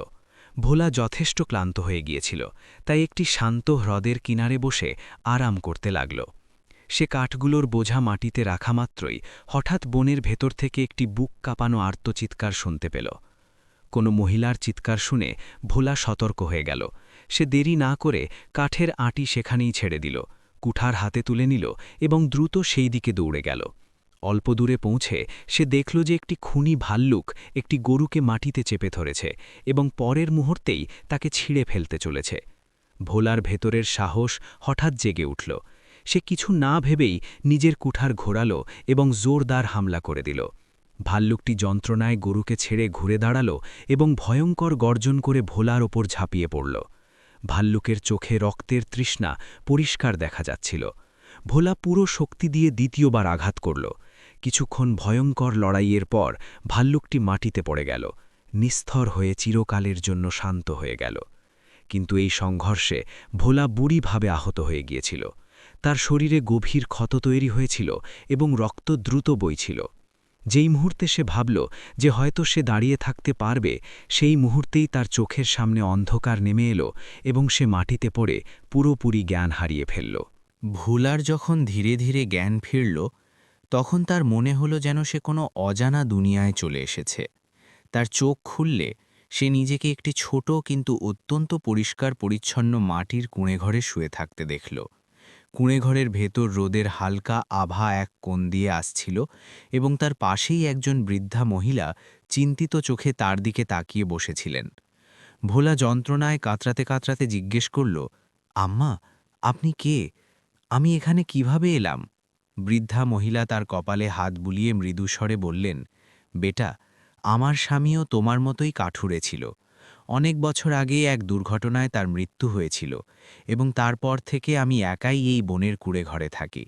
ভোলা যথেষ্ট ক্লান্ত হয়ে গিয়েছিল, তাই একটি শান্ত হ্রদের কিনারে বসে আরাম করতে লাগল। সে কাঠগুলোর বোঝা মাটিতে রাখা মাত্রই হঠাৎ বনের ভেতর থেকে একটি বুক কাঁপানো আর্তচিৎকার শুনতে পেল। কোনো মহিলার চিৎকার শুনে ভোলা সতর্ক হয়ে গেল। সে দেরি না করে কাঠের আঁটি সেখানেই ছেড়ে দিল, কুঠার হাতে তুলে নিল এবং দ্রুত সেই দিকে দৌড়ে গেল। অল্প দূরে পৌঁছে সে দেখল যে একটি খুনি ভাল্লুক একটি গরুকে মাটিতে চেপে ধরেছে এবং পরের মুহূর্তেই তাকে ছিঁড়ে ফেলতে চলেছে। ভোলার ভেতরের সাহস হঠাৎ জেগে উঠল। সে কিছু না ভেবেই নিজের কুঠার ঘোরাল এবং জোরদার হামলা করে দিল। ভাল্লুকটি যন্ত্রণায় গরুকে ছেড়ে ঘুরে দাঁড়াল এবং ভয়ঙ্কর গর্জন করে ভোলার ওপর ঝাঁপিয়ে পড়ল। ভাল্লুকের চোখে রক্তের তৃষ্ণা পরিষ্কার দেখা যাচ্ছিল। ভোলা পুরো শক্তি দিয়ে দ্বিতীয়বার আঘাত করল। কিছুক্ষণ ভয়ঙ্কর লড়াইয়ের পর ভাল্লুকটি মাটিতে পড়ে গেল, নিস্থর হয়ে চিরকালের জন্য শান্ত হয়ে গেল। কিন্তু এই সংঘর্ষে ভোলা বুড়িভাবে আহত হয়ে গিয়েছিল। তার শরীরে গভীর ক্ষত তৈরি হয়েছিল এবং রক্ত দ্রুত বইছিল। যেই মুহূর্তে সে ভাবল যে হয়তো সে দাঁড়িয়ে থাকতে পারবে, সেই মুহূর্তেই তার চোখের সামনে অন্ধকার নেমে এলো এবং সে মাটিতে পড়ে পুরোপুরি জ্ঞান হারিয়ে ফেলল। ভোলার যখন ধীরে ধীরে জ্ঞান ফিরল, তখন তার মনে হলো যেন সে কোনো অজানা দুনিয়ায় চলে এসেছে। তার চোখ খুললে সে নিজেকে একটি ছোট কিন্তু অত্যন্ত পরিষ্কার পরিচ্ছন্ন মাটির কুঁড়েঘরে শুয়ে থাকতে দেখল। কুঁড়েঘরের ভেতর রোদের হালকা আভা এক কোণ দিয়ে আসছিল এবং তার পাশেই একজন বৃদ্ধা মহিলা চিন্তিত চোখে তার দিকে তাকিয়ে বসেছিলেন। ভোলা যন্ত্রণায় কাতরাতে কাতরাতে জিজ্ঞেস করল, আম্মা, আপনি কে? আমি এখানে কিভাবে এলাম? বৃদ্ধা মহিলা তার কপালে হাত বুলিয়ে মৃদুস্বরে বললেন, বেটা, আমার স্বামীও তোমার মতোই কাঠুরে ছিল। অনেক বছর আগে এক দুর্ঘটনায় তার মৃত্যু হয়েছিল এবং তারপর থেকে আমি একাই এই বনের কুঁড়েঘরে থাকি।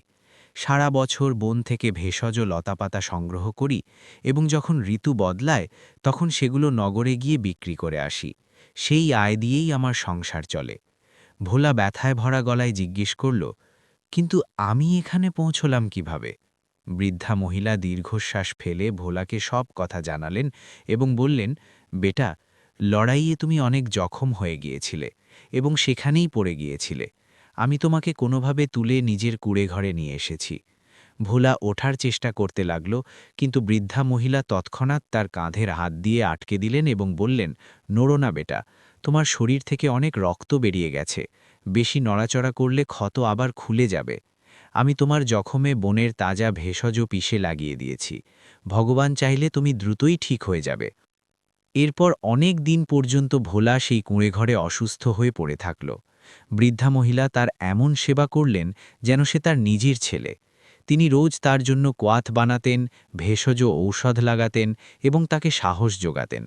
সারা বছর বন থেকে ভেষজ লতাপাতা সংগ্রহ করি এবং যখন ঋতু বদলায় তখন সেগুলো নগরে গিয়ে বিক্রি করে আসি। সেই আয় দিয়েই আমার সংসার চলে। ভোলা ব্যথায় ভরা গলায় জিজ্ঞেস করল, কিন্তু আমি এখানে পৌঁছলাম কিভাবে? বৃদ্ধা মহিলা দীর্ঘশ্বাস ফেলে ভোলাকে সব কথা জানালেন এবং বললেন, বেটা, লড়াইয়ে তুমি অনেক জখম হয়ে গিয়েছিলে এবং সেখানেই পড়ে গিয়েছিলে। আমি তোমাকে কোনোভাবে তুলে নিজের কুঁড়েঘরে নিয়ে এসেছি। ভোলা ওঠার চেষ্টা করতে লাগল, কিন্তু বৃদ্ধা মহিলা তৎক্ষণাৎ তার কাঁধের হাত দিয়ে আটকে দিলেন এবং বললেন, নড়ো না বেটা, তোমার শরীর থেকে অনেক রক্ত বেরিয়ে গেছে। বেশি নড়াচড়া করলে ক্ষত আবার খুলে যাবে। আমি তোমার জখমে বনের তাজা ভেষজ পিষে লাগিয়ে দিয়েছি। ভগবান চাইলে তুমি দ্রুতই ঠিক হয়ে যাবে। এরপর অনেক দিন পর্যন্ত ভোলা সেই কুঁড়েঘরে অসুস্থ হয়ে পড়ে থাকল। বৃদ্ধা মহিলা তার এমন সেবা করলেন যেন সে তার নিজের ছেলে। তিনি রোজ তার জন্য কোয়াথ বানাতেন, ভেষজ ঔষধ লাগাতেন এবং তাকে সাহস যোগাতেন।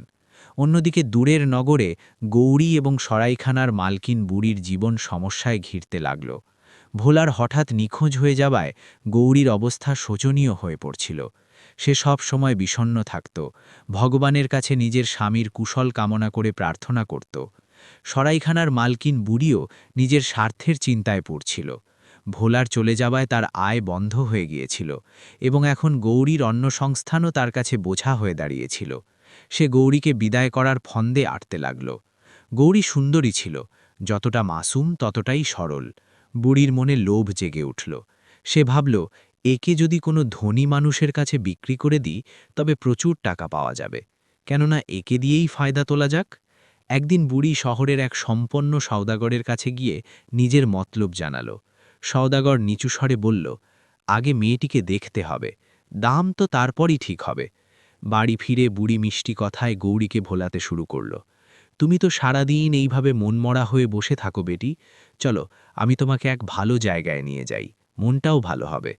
অন্যদিকে দূরের নগরে গৌরী এবং সরাইখানার মালকিন বুড়ির জীবন সমস্যায় ঘিরতে লাগল। ভোলার হঠাৎ নিখোঁজ হয়ে যাওয়ায় গৌরীর অবস্থা শোচনীয় হয়ে পড়ছিল। সে সব সময় বিষণ্ণ থাকত, ভগবানের কাছে নিজের স্বামীর কুশল কামনা করে প্রার্থনা করত। সরাইখানার মালকিন বুড়িও নিজের স্বার্থের চিন্তায় পড়ছিল। ভোলার চলে যাওয়ায় তার আয় বন্ধ হয়ে গিয়েছিল এবং এখন গৌরীর অন্নসংস্থানও তার কাছে বোঝা হয়ে দাঁড়িয়েছিল। সে গৌরীকে বিদায় করার ফন্দে আটতে লাগল। গৌরী সুন্দরী ছিল, যতটা মাসুম ততটাই সরল। বুড়ির মনে লোভ জেগে উঠল। সে ভাবল, একে যদি কোনো ধনী মানুষের কাছে বিক্রি করে দিই তবে প্রচুর টাকা পাওয়া যাবে, কেননা একে দিয়েই ফায়দা তোলা যাক। একদিন বুড়ি শহরের এক সম্পন্ন সওদাগরের কাছে গিয়ে নিজের মতলব জানাল। সওদাগর নিচু স্বরে বলল, আগে মেয়েটিকে দেখতে হবে, দাম তো তারপরই ঠিক হবে। বাড়ি ফিরে বুড়ি মিষ্টি কথায় গৌরীকে ভোলাতে শুরু করল। তুমি তো সারাদিন এইভাবে মনমরা হয়ে বসে থাকো বেটি, চলো আমি তোমাকে এক ভালো জায়গায় নিয়ে যাই, মনটাও ভালো হবে।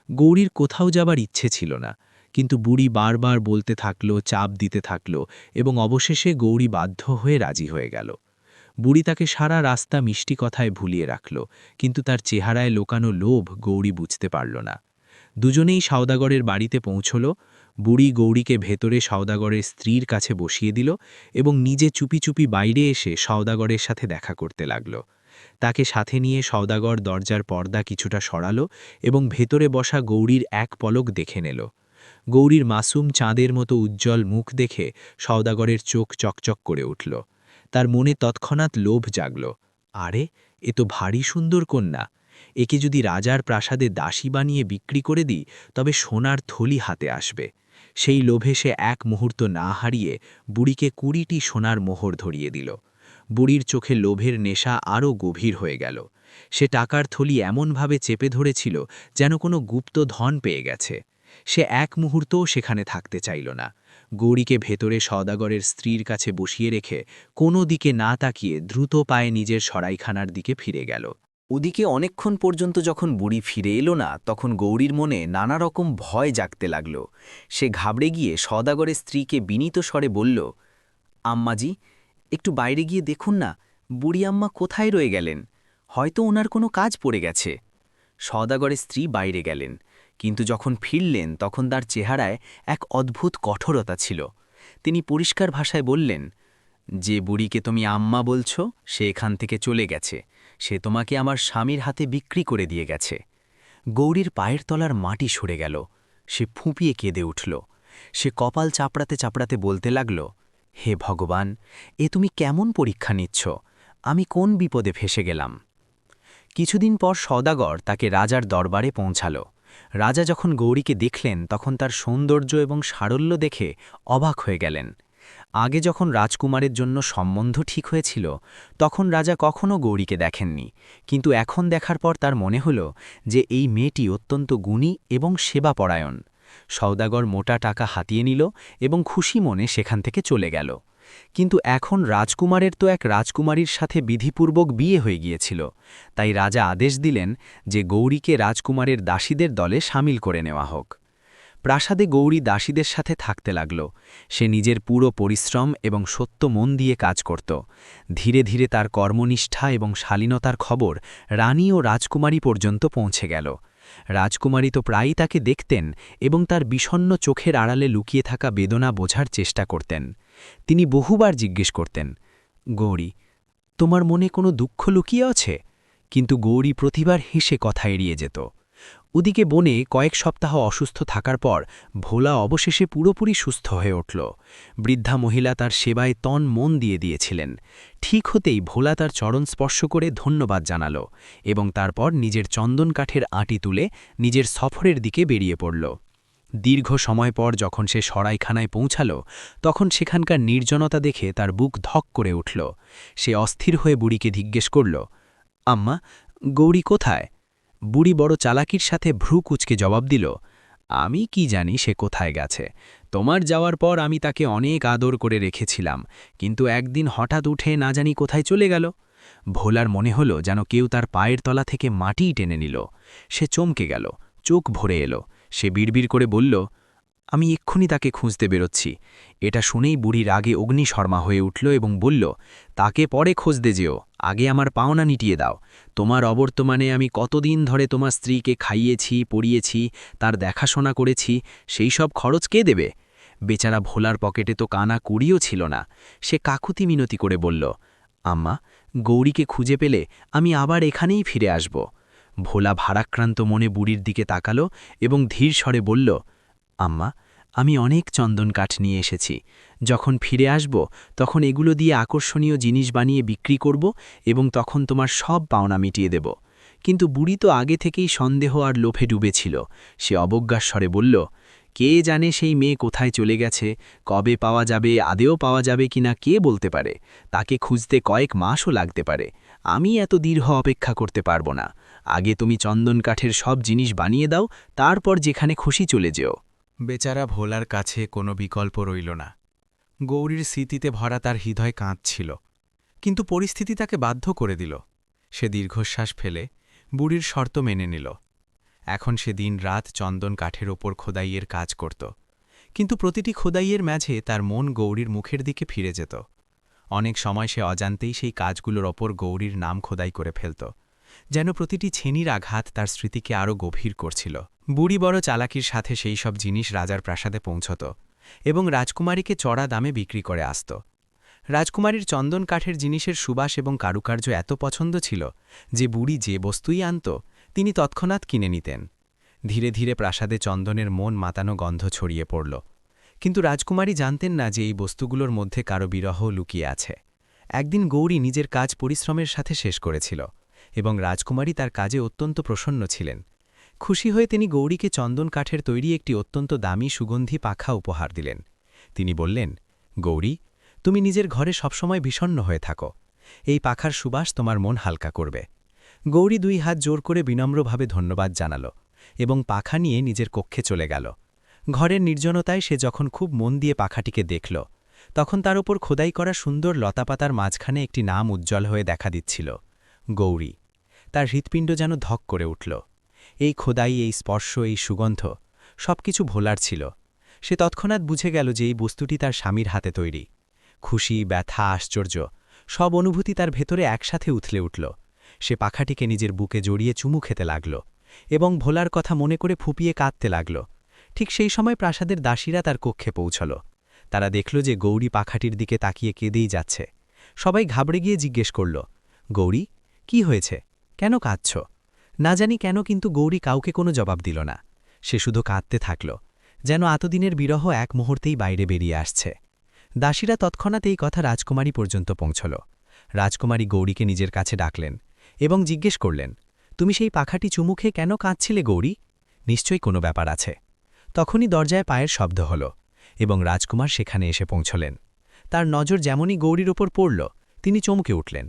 গৌরীর কোথাও যাবার ইচ্ছে ছিল না, কিন্তু বুড়ি বারবার বলতে থাকল, চাপ দিতে থাকল, এবং অবশেষে গৌরী বাধ্য হয়ে রাজি হয়ে গেল। বুড়ি তাকে সারা রাস্তা মিষ্টি কথায় ভুলিয়ে রাখল, কিন্তু তার চেহারায় লোকানো লোভ গৌরী বুঝতে পারল না। দুজনেই সওদাগরের বাড়িতে পৌঁছল। বুড়ি গৌরীকে ভেতরে সওদাগরের স্ত্রীর কাছে বসিয়ে দিল এবং নিজে চুপি চুপি বাইরে এসে সওদাগরের সাথে দেখা করতে লাগল। তাকে সাথে নিয়ে সওদাগর দরজার পর্দা কিছুটা সরাল এবং ভেতরে বসা গৌরীর এক পলক দেখে নিল। গৌরীর মাসুম চাঁদের মতো উজ্জ্বল মুখ দেখে সওদাগরের চোখ চকচক করে উঠল। তার মনে তৎক্ষণাৎ লোভ জাগল। আরে, এ তো ভারী সুন্দর কন্যা। একে যদি রাজার প্রাসাদে দাসী বানিয়ে বিক্রি করে দিই, তবে সোনার থলি হাতে আসবে। সেই লোভে সে এক মুহূর্ত না হারিয়ে বুড়িকে 20টি সোনার মোহর ধরিয়ে দিল। বুড়ির চোখে লোভের নেশা আরও গভীর হয়ে গেল। সে টাকার থলি এমনভাবে চেপে ধরেছিল যেন কোনো গুপ্ত ধন পেয়ে গেছে। সে এক মুহূর্তও সেখানে থাকতে চাইল না। গৌরীকে ভেতরে সওদাগরের স্ত্রীর কাছে বসিয়ে রেখে কোনো দিকে না তাকিয়ে দ্রুত পায়ে নিজের সরাইখানার দিকে ফিরে গেল। ওদিকে অনেকক্ষণ পর্যন্ত যখন বুড়ি ফিরে এলো না, তখন গৌরীর মনে নানা রকম ভয় জাগতে লাগল। সে ঘাবড়ে গিয়ে সওদাগরের স্ত্রীকে বিনীত স্বরে বলল, আম্মাজি, একটু বাইরে গিয়ে দেখুন না, বুড়ি আম্মা কোথায় রয়ে গেলেন? হয়তো ওনার কোনো কাজ পড়ে গেছে। সওদাগরের স্ত্রী বাইরে গেলেন, কিন্তু যখন ফিরলেন তখন তার চেহারায় এক অদ্ভুত কঠোরতা ছিল। তিনি পরিষ্কার ভাষায় বললেন, যে বুড়িকে তুমি আম্মা বলছো, সে এখান থেকে চলে গেছে। সে তোমাকে আমার স্বামীর হাতে বিক্রি করে দিয়ে গেছে। গৌরীর পায়ের তলার মাটি সরে গেল। সে ফুঁপিয়ে কেঁদে উঠল। সে কপাল চাপড়াতে চাপড়াতে বলতে লাগল, হে ভগবান, এ তুমি কেমন পরীক্ষা নিচ্ছ? আমি কোন বিপদে ফেসে গেলাম? কিছুদিন পর সওদাগর তাকে রাজার দরবারে পৌঁছাল। রাজা যখন গৌরীকে দেখলেন তখন তার সৌন্দর্য এবং সারল্য দেখে অবাক হয়ে গেলেন। আগে যখন রাজকুমারের জন্য সম্বন্ধ ঠিক হয়েছিল, তখন রাজা কখনো গৌরীকে দেখেননি, কিন্তু এখন দেখার পর তার মনে হল যে এই মেয়েটি অত্যন্ত গুণী এবং সেবাপরায়ণ। সওদাগর মোটা টাকা হাতিয়ে নিল এবং খুশি মনে সেখান থেকে চলে গেল। কিন্তু এখন রাজকুমারের তো এক রাজকুমারীর সাথে বিধিপূর্বক বিয়ে হয়ে গিয়েছিল, তাই রাজা আদেশ দিলেন যে গৌরীকে রাজকুমারের দাসীদের দলে সামিল করে নেওয়া হোক। প্রাসাদে গৌরী দাসীদের সাথে থাকতে লাগল। সে নিজের পুরো পরিশ্রম এবং সত্য মন দিয়ে কাজ করত। ধীরে ধীরে তার কর্মনিষ্ঠা এবং শালীনতার খবর রানী ও রাজকুমারী পর্যন্ত পৌঁছে গেল। রাজকুমারী তো প্রায়ই তাকে দেখতেন এবং তার বিষণ্ণ চোখের আড়ালে লুকিয়ে থাকা বেদনা বোঝার চেষ্টা করতেন। তিনি বহুবার জিজ্ঞেস করতেন, গৌরী, তোমার মনে কোনো দুঃখ লুকিয়ে আছে? কিন্তু গৌরী প্রতিবার হেসে কথা এড়িয়ে যেত। ওদিকে বনে কয়েক সপ্তাহ অসুস্থ থাকার পর ভোলা অবশেষে পুরোপুরি সুস্থ হয়ে উঠল। বৃদ্ধা মহিলা তার সেবায় তন মন দিয়ে দিয়েছিলেন। ঠিক হতেই ভোলা তার চরণ স্পর্শ করে ধন্যবাদ জানাল এবং তারপর নিজের চন্দন কাঠের আঁটি তুলে নিজের সফরের দিকে বেরিয়ে পড়ল। দীর্ঘ সময় পর যখন সে সরাইখানায় পৌঁছাল, তখন সেখানকার নির্জনতা দেখে তার বুক ধক করে উঠল। সে অস্থির হয়ে বুড়িকে জিজ্ঞেস করল, আম্মা, গৌরী কোথায়? বুড়ি বড় চালাকির সাথে ভ্রু কুচকে জবাব দিল, আমি কি জানি সে কোথায় গেছে। তোমার যাওয়ার পর আমি তাকে অনেক আদর করে রেখেছিলাম, কিন্তু একদিন হঠাৎ উঠে না জানি কোথায় চলে গেল। ভোলার মনে হল যেন কেউ তার পায়ের তলা থেকে মাটিই টেনে নিল। সে চমকে গেল, চোখ ভরে এলো। সে বিড়বিড় করে বলল, আমি এক্ষুনি তাকে খুঁজতে বেরোচ্ছি। এটা শুনেই বুড়ি রাগে অগ্নিশর্মা হয়ে উঠল এবং বলল, তাকে পরে খুঁজতে যেও, আগে আমার পাওনা মিটিয়ে দাও। তোমার অবর্তমানে আমি কতদিন ধরে তোমার স্ত্রীকে খাইয়েছি, পড়িয়েছি, তার দেখাশোনা করেছি, সেই সব খরচ কে দেবে? বেচারা ভোলার পকেটে তো কানা কুড়িও ছিল না। সে কাকুতি মিনতি করে বলল, আম্মা, গৌরীকে খুঁজে পেলে আমি আবার এখানেই ফিরে আসব। ভোলা ভারাক্রান্ত মনে বুড়ির দিকে তাকালো এবং ধীর স্বরে বলল, আম্মা, আমি অনেক চন্দন কাঠ নিয়ে এসেছি। যখন ফিরে আসব তখন এগুলো দিয়ে আকর্ষণীয় জিনিস বানিয়ে বিক্রি করব এবং তখন তোমার সব পাওনা মিটিয়ে দেব। কিন্তু বুড়ি তো আগে থেকেই সন্দেহ আর লোভে ডুবেছিল। সে অবজ্ঞার স্বরে বলল, কে জানে সেই মেয়ে কোথায় চলে গেছে, কবে পাওয়া যাবে, আদেও পাওয়া যাবে কিনা কে বলতে পারে। তাকে খুঁজতে কয়েক মাসও লাগতে পারে। আমি এত দীর্ঘ অপেক্ষা করতে পারবো না। আগে তুমি চন্দন কাঠের সব জিনিস বানিয়ে দাও, তারপর যেখানে খুশি চলে যেও। বেচারা ভোলার কাছে কোনো বিকল্প রইল না। গৌরীর স্মৃতিতে ভরা তার হৃদয় কাঁদছিল, কিন্তু পরিস্থিতি তাকে বাধ্য করে দিল। সে দীর্ঘশ্বাস ফেলে বুড়ির শর্ত মেনে নিল। এখন সে দিন-রাত চন্দন কাঠের ওপর খোদাইয়ের কাজ করত। কিন্তু প্রতিটি খোদাইয়ের মাঝে তার মন গৌরীর মুখের দিকে ফিরে যেত। অনেক সময় সে অজান্তেই সেই কাজগুলোর ওপর গৌরীর নাম খোদাই করে ফেলত, যেন প্রতিটি ছেনির আঘাত তার স্মৃতিকে আরও গভীর করছিল। বুড়ি বড় চালাকির সাথে সেই সব জিনিস রাজার প্রাসাদে পৌঁছত এবং রাজকুমারীকে চড়া দামে বিক্রি করে আসত। রাজকুমারীর চন্দন কাঠের জিনিসের সুবাস এবং কারুকার্য এত পছন্দ ছিল যে বুড়ি যে বস্তুই আনত তিনি তৎক্ষণাৎ কিনে নিতেন। ধীরে ধীরে প্রাসাদে চন্দনের মন মাতানো গন্ধ ছড়িয়ে পড়ল, কিন্তু রাজকুমারী জানতেন না যে এই বস্তুগুলোর মধ্যে কারো বিরহ লুকিয়ে আছে। একদিন গৌরী নিজের কাজ পরিশ্রমের সাথে শেষ করেছিল এবং রাজকুমারী তার কাজে অত্যন্ত প্রসন্ন ছিলেন। খুশি হয়ে তিনি গৌরীকে চন্দন কাঠের তৈরি একটি অত্যন্ত দামি সুগন্ধি পাখা উপহার দিলেন। তিনি বললেন, গৌরী, তুমি নিজের ঘরে সবসময় বিষণ্ণ হয়ে থাকো, এই পাখার সুবাস তোমার মন হালকা করবে। গৌরী 2 হাত জোর করে বিনম্রভাবে ধন্যবাদ জানাল এবং পাখা নিয়ে নিজের কক্ষে চলে গেল। ঘরের নির্জনতায় সে যখন খুব মন দিয়ে পাখাটিকে দেখল, তখন তার ওপর খোদাই করা সুন্দর লতাপাতার মাঝখানে একটি নাম উজ্জ্বল হয়ে দেখা দিচ্ছিল, গৌরী। তার হৃৎপিণ্ড যেন ধক করে উঠল। এই খোদাই, এই স্পর্শ, এই সুগন্ধ সবকিছু ভোলার ছিল। সে তৎক্ষণাৎ বুঝে গেল যে এই বস্তুটি তার স্বামীর হাতে তৈরি। খুশি, ব্যথা, আশ্চর্য সব অনুভূতি তার ভেতরে একসাথে উথলে উঠল। সে পাখাটিকে নিজের বুকে জড়িয়ে চুমু খেতে লাগল এবং ভোলার কথা মনে করে ফুপিয়ে কাঁদতে লাগল। ঠিক সেই সময় প্রাসাদের দাসীরা তার কক্ষে পৌঁছল। তারা দেখল যে গৌরী পাখাটির দিকে তাকিয়ে কেঁদেই যাচ্ছে। সবাই ঘাবড়ে গিয়ে জিজ্ঞেস করল, গৌরী, কি হয়েছে, কেন কাঁদছ? না জানি কেন, কিন্তু গৌরী কাউকে কোনো জবাব দিল না। সে শুধু কাঁদতে থাকল, যেন এতদিনের বিরহ এক মুহূর্তেই বাইরে বেরিয়ে আসছে। দাসীরা তৎক্ষণাৎ এই কথা রাজকুমারী পর্যন্ত পৌঁছল। রাজকুমারী গৌরীকে নিজের কাছে ডাকলেন এবং জিজ্ঞেস করলেন, তুমি সেই পাখাটি চুমু খেয়ে কেন কাঁদছিলে গৌরী? নিশ্চয়ই কোনো ব্যাপার আছে। তখনই দরজায় পায়ের শব্দ হল এবং রাজকুমার সেখানে এসে পৌঁছলেন। তার নজর যেমনই গৌরীর ওপর পড়ল, তিনি চমকে উঠলেন।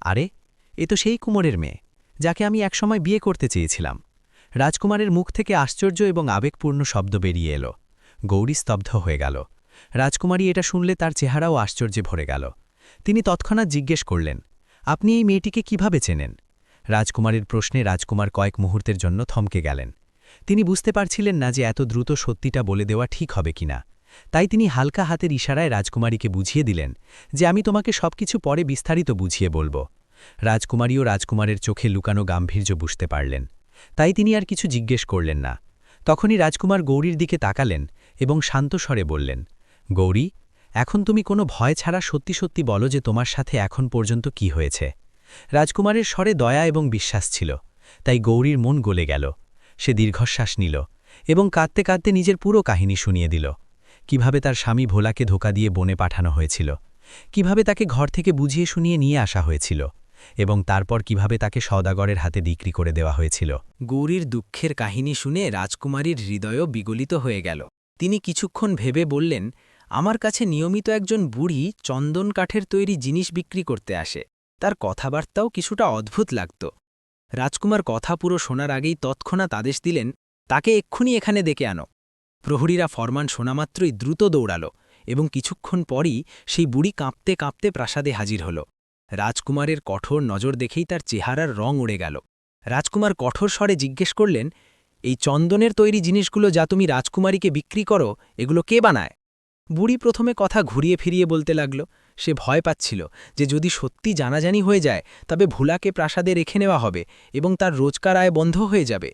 আরে, এ তো সেই কুমোরের মেয়ে যাকে আমি একসময় বিয়ে করতে চেয়েছিলাম। রাজকুমারের মুখ থেকে আশ্চর্য এবং আবেগপূর্ণ শব্দ বেরিয়ে এলো। গৌরী স্তব্ধ হয়ে গেল। রাজকুমারী এটা শুনলে তার চেহারাও আশ্চর্যে ভরে গেল। তিনি তৎক্ষণাৎ জিজ্ঞেস করলেন, আপনি এই মেয়েটিকে কিভাবে চেনেন? রাজকুমারীর প্রশ্নে রাজকুমার কয়েক মুহূর্তের জন্য থমকে গেলেন। তিনি বুঝতে পারছিলেন না যে এত দ্রুত সত্যিটা বলে দেওয়া ঠিক হবে কিনা। তাই তিনি হালকা হাতের ইশারায় রাজকুমারীকে বুঝিয়ে দিলেন যে আমি তোমাকে সবকিছু পরে বিস্তারিত বুঝিয়ে বলবো। রাজকুমারীও রাজকুমারের চোখে লুকানো গাম্ভীর্য বুঝতে পারলেন। তাই তিনি আর কিছু জিজ্ঞেস করলেন না। তখনই রাজকুমার গৌরীর দিকে তাকালেন এবং শান্ত স্বরে বললেন, গৌরী, এখন তুমি কোনো ভয় ছাড়া সত্যি সত্যি বলো যে তোমার সাথে এখন পর্যন্ত কি হয়েছে। রাজকুমারের স্বরে দয়া এবং বিশ্বাস ছিল, তাই গৌরীর মন গলে গেল। সে দীর্ঘশ্বাস নিল এবং কাঁদতে কাঁদতে নিজের পুরো কাহিনী শুনিয়ে দিল। কিভাবে তার স্বামী ভোলাকে ধোকা দিয়ে বনে পাঠানো হয়েছিল, কিভাবে তাকে ঘর থেকে বুঝিয়ে শুনিয়ে নিয়ে আসা হয়েছিল এবং তারপর কিভাবে তাকে সওদাগরের হাতে বিক্রি করে দেওয়া হয়েছিল। গৌরীর দুঃখের কাহিনী শুনে রাজকুমারীর হৃদয়ও বিগলিত হয়ে গেল। তিনি কিছুক্ষণ ভেবে বললেন, আমার কাছে নিয়মিত একজন বুড়ি চন্দন কাঠের তৈরি জিনিস বিক্রি করতে আসে। তার কথাবার্তাও কিছুটা অদ্ভুত লাগত। রাজকুমার কথা পুরো শোনার আগেই তৎক্ষণাৎ আদেশ দিলেন, তাকে এক্ষুনি এখানে ডেকে আনো। প্রহরীরা ফরমান শোনামাত্রই দ্রুত দৌড়াল এবং কিছুক্ষণ পরই সেই বুড়ি কাঁপতে কাঁপতে প্রাসাদে হাজির হল। রাজকুমারের কঠোর নজর দেখেই তার চেহারার রং উড়ে গেল। রাজকুমার কঠোর স্বরে জিজ্ঞেস করলেন, এই চন্দনের তৈরি জিনিসগুলো যা তুমি রাজকুমারীকে বিক্রি করো, এগুলো কে বানায়? বুড়ি প্রথমে কথা ঘুরিয়ে ফিরিয়ে বলতে লাগল। সে ভয় পাচ্ছিল যে যদি সত্যি জানাজানি হয়ে যায় তবে ভোলাকে প্রাসাদে রেখে নেওয়া হবে এবং তার রোজকার আয় বন্ধ হয়ে যাবে।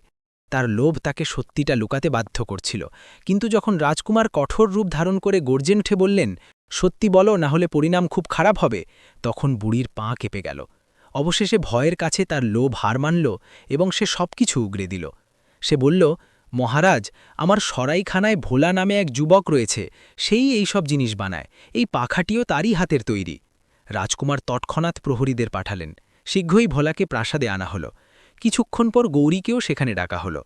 তার লোভ তাকে সত্যিটা লুকাতে বাধ্য করছিল। কিন্তু যখন রাজকুমার কঠোর রূপ ধারণ করে গর্জে উঠে বললেন, সত্যি বলো, না হলে পরিণাম খুব খারাপ হবে, তখন বুড়ির পা কেঁপে গেল। অবশেষে ভয়ের কাছে তার লোভ হার মানল এবং সে সবকিছু উগরে দিল। সে বলল, মহারাজ, আমার সরাইখানায় ভোলা নামে এক যুবক রয়েছে, সেই এই সব জিনিস বানায়। এই পাখাটিও তারই হাতের তৈরি। রাজকুমার তৎক্ষণাৎ প্রহরীদের পাঠালেন। শীঘ্রই ভোলাকে প্রাসাদে আনা হল। কিছুক্ষণ পর গৌরীকেও সেখানে ডাকা হল।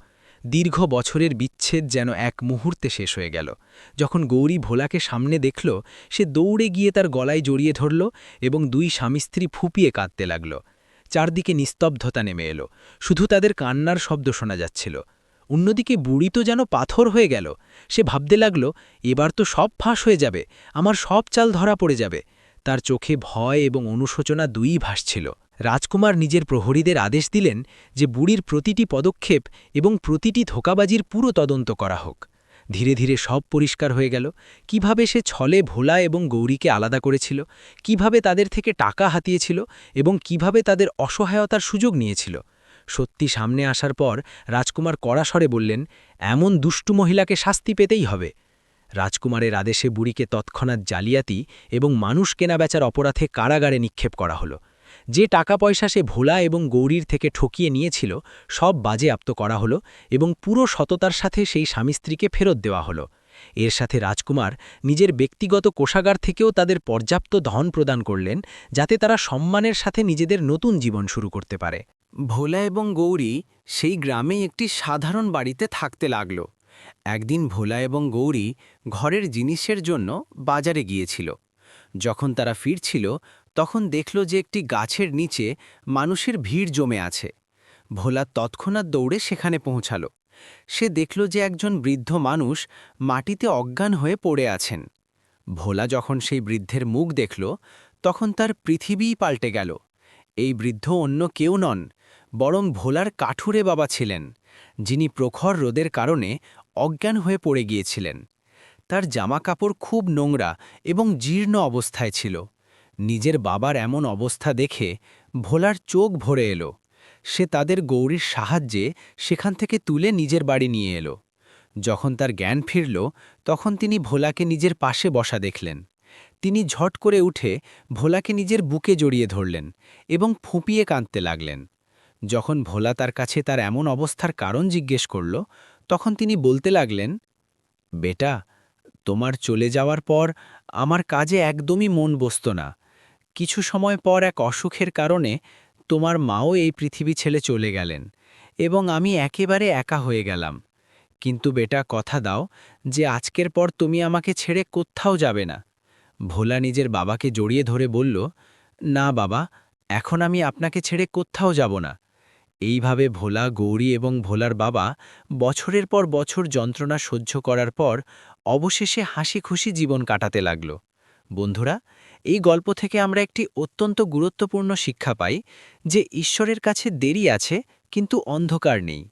দীর্ঘ বছরের বিচ্ছেদ যেন এক মুহূর্তে শেষ হয়ে গেল। যখন গৌরী ভোলাকে সামনে দেখল, সে দৌড়ে গিয়ে তার গলায় জড়িয়ে ধরল এবং 2 স্বামী স্ত্রী ফুপিয়ে কাঁদতে লাগল। চারদিকে নিস্তব্ধতা নেমে এলো, শুধু তাদের কান্নার শব্দ শোনা যাচ্ছিল। অন্যদিকে বুড়ি তো যেন পাথর হয়ে গেল। সে ভাবতে লাগল, এবার তো সব ফাঁস হয়ে যাবে, আমার সব চাল ধরা পড়ে যাবে। তার চোখে ভয় এবং অনুশোচনা দুইই ভাসছিল। রাজকুমার নিজের প্রহরীদের আদেশ দিলেন যে বুড়ির প্রতিটি পদক্ষেপ এবং প্রতিটি ধোঁকাবাজির পুরো তদন্ত করা হোক। ধীরে ধীরে সব পরিষ্কার হয়ে গেল, কিভাবে সে ছলে ভোলা এবং গৌরীকে আলাদা করেছিল, কিভাবে তাদের থেকে টাকা হাতিয়েছিল এবং কিভাবে তাদের অসহায়তার সুযোগ নিয়েছিল। সত্যি সামনে আসার পর রাজকুমার কড়া স্বরে বললেন, এমন দুষ্টু মহিলাকে শাস্তি পেতেই হবে। রাজকুমারের আদেশে বুড়িকে তৎক্ষণাৎ জালিয়াতি এবং মানুষ কেনাবেচার অপরাধে কারাগারে নিক্ষেপ করা হলো। যে টাকা পয়সা সে ভোলা এবং গৌরীর থেকে ঠকিয়ে নিয়েছিল সব বাজেয়াপ্ত করা হলো এবং পুরো সততার সাথে সেই স্বামী স্ত্রীকে ফেরত দেওয়া হলো। এর সাথে রাজকুমার নিজের ব্যক্তিগত কোষাগার থেকেও তাদের পর্যাপ্ত ধন প্রদান করলেন, যাতে তারা সম্মানের সাথে নিজেদের নতুন জীবন শুরু করতে পারে। ভোলা এবং গৌরী সেই গ্রামে একটি সাধারণ বাড়িতে থাকতে লাগল। একদিন ভোলা এবং গৌরী ঘরের জিনিসের জন্য বাজারে গিয়েছিল। যখন তারা ফিরছিল তখন দেখল যে একটি গাছের নিচে মানুষের ভিড় জমে আছে। ভোলা তৎক্ষণাৎ দৌড়ে সেখানে পৌঁছাল। সে দেখল যে একজন বৃদ্ধ মানুষ মাটিতে অজ্ঞান হয়ে পড়ে আছেন। ভোলা যখন সেই বৃদ্ধের মুখ দেখল তখন তার পৃথিবীই পাল্টে গেল। এই বৃদ্ধ অন্য কেউ নন, বরং ভোলার কাঠুরে বাবা ছিলেন, যিনি প্রখর রোদের কারণে অজ্ঞান হয়ে পড়ে গিয়েছিলেন। তার জামাকাপড় খুব নোংরা এবং জীর্ণ অবস্থায় ছিল। নিজের বাবার এমন অবস্থা দেখে ভোলার চোখ ভরে এলো। সে তাদের গৌরীর সাহায্যে সেখান থেকে তুলে নিজের বাড়ি নিয়ে এলো। যখন তার জ্ঞান ফিরল তখন তিনি ভোলাকে নিজের পাশে বসা দেখলেন। তিনি ঝট করে উঠে ভোলাকে নিজের বুকে জড়িয়ে ধরলেন এবং ফুঁপিয়ে কাঁদতে লাগলেন। যখন ভোলা তার কাছে তার এমন অবস্থার কারণ জিজ্ঞেস করল তখন তিনি বলতে লাগলেন, বেটা, তোমার চলে যাওয়ার পর আমার কাজে একদমই মন বসত না। কিছু সময় পর এক অসুখের কারণে তোমার মাও এই পৃথিবী ছেড়ে চলে গেলেন এবং আমি একেবারে একা হয়ে গেলাম। কিন্তু বেটা, কথা দাও যে আজকের পর তুমি আমাকে ছেড়ে কোথাও যাবে না। ভোলা নিজের বাবাকে জড়িয়ে ধরে বলল, না বাবা, এখন আমি আপনাকে ছেড়ে কোথাও যাব না। এইভাবে ভোলা, গৌরী এবং ভোলার বাবা বছরের পর বছর যন্ত্রণা সহ্য করার পর অবশেষে হাসি খুশি জীবন কাটাতে লাগল। বন্ধুরা, এই গল্প থেকে আমরা একটি অত্যন্ত গুরুত্বপূর্ণ শিক্ষা পাই যে ঈশ্বরের কাছে দেরি আছে কিন্তু অন্ধকার নেই।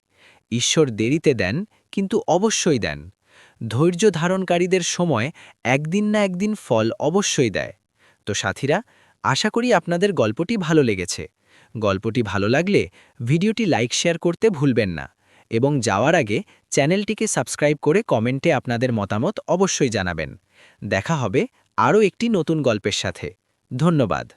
ঈশ্বর দেরিতে দেন কিন্তু অবশ্যই দেন। ধৈর্য ধারণকারীদের সময় একদিন না একদিন ফল অবশ্যই দেয়। তো সাথীরা, আশা করি আপনাদের গল্পটি ভালো লেগেছে। গল্পটি ভালো লাগলে ভিডিওটি লাইক শেয়ার করতে ভুলবেন না এবং যাওয়ার আগে চ্যানেলটিকে সাবস্ক্রাইব করে কমেন্টে আপনাদের মতামত অবশ্যই জানাবেন। দেখা হবে আরও একটি নতুন গল্পের সাথে। ধন্যবাদ।